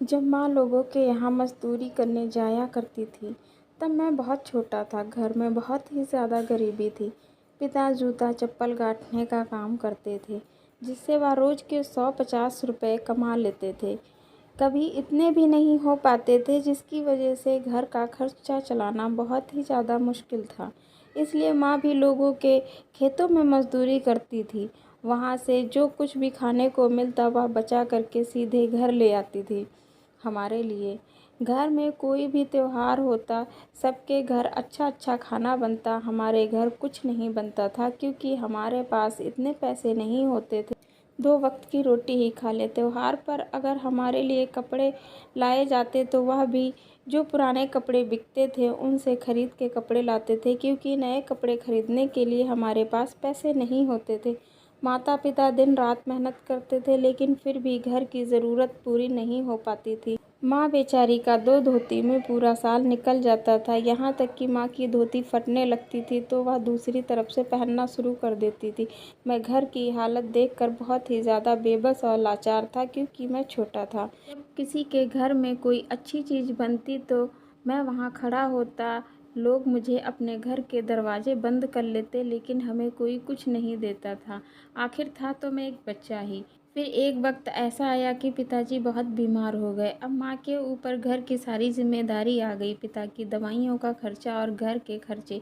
जब माँ लोगों के यहाँ मज़दूरी करने जाया करती थी, तब मैं बहुत छोटा था। घर में बहुत ही ज़्यादा गरीबी थी। पिता जूता चप्पल गाँठने का काम करते थे, जिससे वह रोज़ के 150 रुपये कमा लेते थे। कभी इतने भी नहीं हो पाते थे, जिसकी वजह से घर का खर्चा चलाना बहुत ही ज़्यादा मुश्किल था। इसलिए माँ भी लोगों के खेतों में मज़दूरी करती थी। वहाँ से जो कुछ भी खाने को मिलता, वह बचा करके सीधे घर ले आती थी। हमारे लिए घर में कोई भी त्योहार होता, सबके घर अच्छा अच्छा खाना बनता। हमारे घर कुछ नहीं बनता था, क्योंकि हमारे पास इतने पैसे नहीं होते थे। 2 वक्त की रोटी ही खा लें। त्योहार पर अगर हमारे लिए कपड़े लाए जाते, तो वह भी जो पुराने कपड़े बिकते थे, उनसे खरीद के कपड़े लाते थे, क्योंकि नए कपड़े खरीदने के लिए हमारे पास पैसे नहीं होते थे। माता पिता दिन रात मेहनत करते थे, लेकिन फिर भी घर की ज़रूरत पूरी नहीं हो पाती थी। माँ बेचारी का 2 धोती में पूरा साल निकल जाता था। यहाँ तक कि माँ की धोती फटने लगती थी, तो वह दूसरी तरफ से पहनना शुरू कर देती थी। मैं घर की हालत देखकर बहुत ही ज़्यादा बेबस और लाचार था, क्योंकि मैं छोटा था। जब किसी के घर में कोई अच्छी चीज़ बनती, तो मैं वहाँ खड़ा होता। लोग मुझे अपने घर के दरवाजे बंद कर लेते, लेकिन हमें कोई कुछ नहीं देता था। आखिर था तो मैं एक बच्चा ही। फिर एक वक्त ऐसा आया कि पिताजी बहुत बीमार हो गए। अब माँ के ऊपर घर की सारी जिम्मेदारी आ गई। पिता की दवाइयों का खर्चा और घर के खर्चे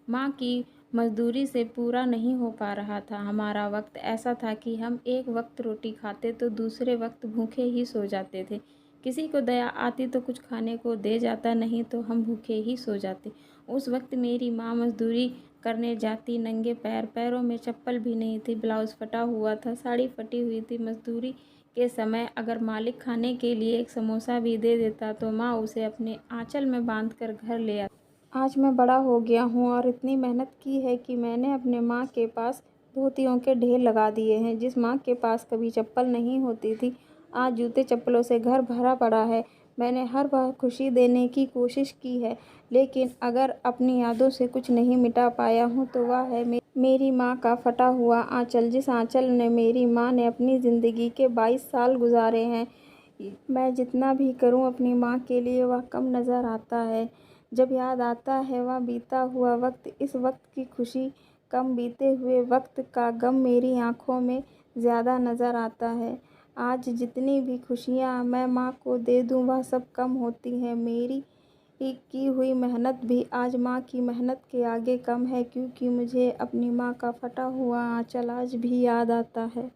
माँ की मजदूरी से पूरा नहीं हो पा रहा था। हमारा वक्त ऐसा था कि हम एक वक्त रोटी खाते, तो दूसरे वक्त भूखे ही सो जाते थे। किसी को दया आती तो कुछ खाने को दे जाता, नहीं तो हम भूखे ही सो जाते। उस वक्त मेरी माँ मजदूरी करने जाती नंगे पैर। पैरों में चप्पल भी नहीं थी, ब्लाउज़ फटा हुआ था, साड़ी फटी हुई थी। मजदूरी के समय अगर मालिक खाने के लिए एक समोसा भी दे देता, तो माँ उसे अपने आंचल में बांध कर घर ले आती। आज मैं बड़ा हो गया हूँ और इतनी मेहनत की है कि मैंने अपने माँ के पास धोतियों के ढेर लगा दिए हैं। जिस माँ के पास कभी चप्पल नहीं होती थी, आज जूते चप्पलों से घर भरा पड़ा है। मैंने हर बार खुशी देने की कोशिश की है, लेकिन अगर अपनी यादों से कुछ नहीं मिटा पाया हूँ, तो वह है मेरी माँ का फटा हुआ आंचल। जिस आंचल ने मेरी माँ ने अपनी ज़िंदगी के 22 साल गुजारे हैं। मैं जितना भी करूँ अपनी माँ के लिए, वह कम नज़र आता है। जब याद आता है वह बीता हुआ वक्त, इस वक्त की खुशी कम, बीते हुए वक्त का गम मेरी आँखों में ज़्यादा नज़र आता है। आज जितनी भी खुशियाँ मैं माँ को दे दूँ, वह सब कम होती हैं। मेरी की हुई मेहनत भी आज माँ की मेहनत के आगे कम है, क्योंकि मुझे अपनी माँ का फटा हुआ आँचल आज भी याद आता है।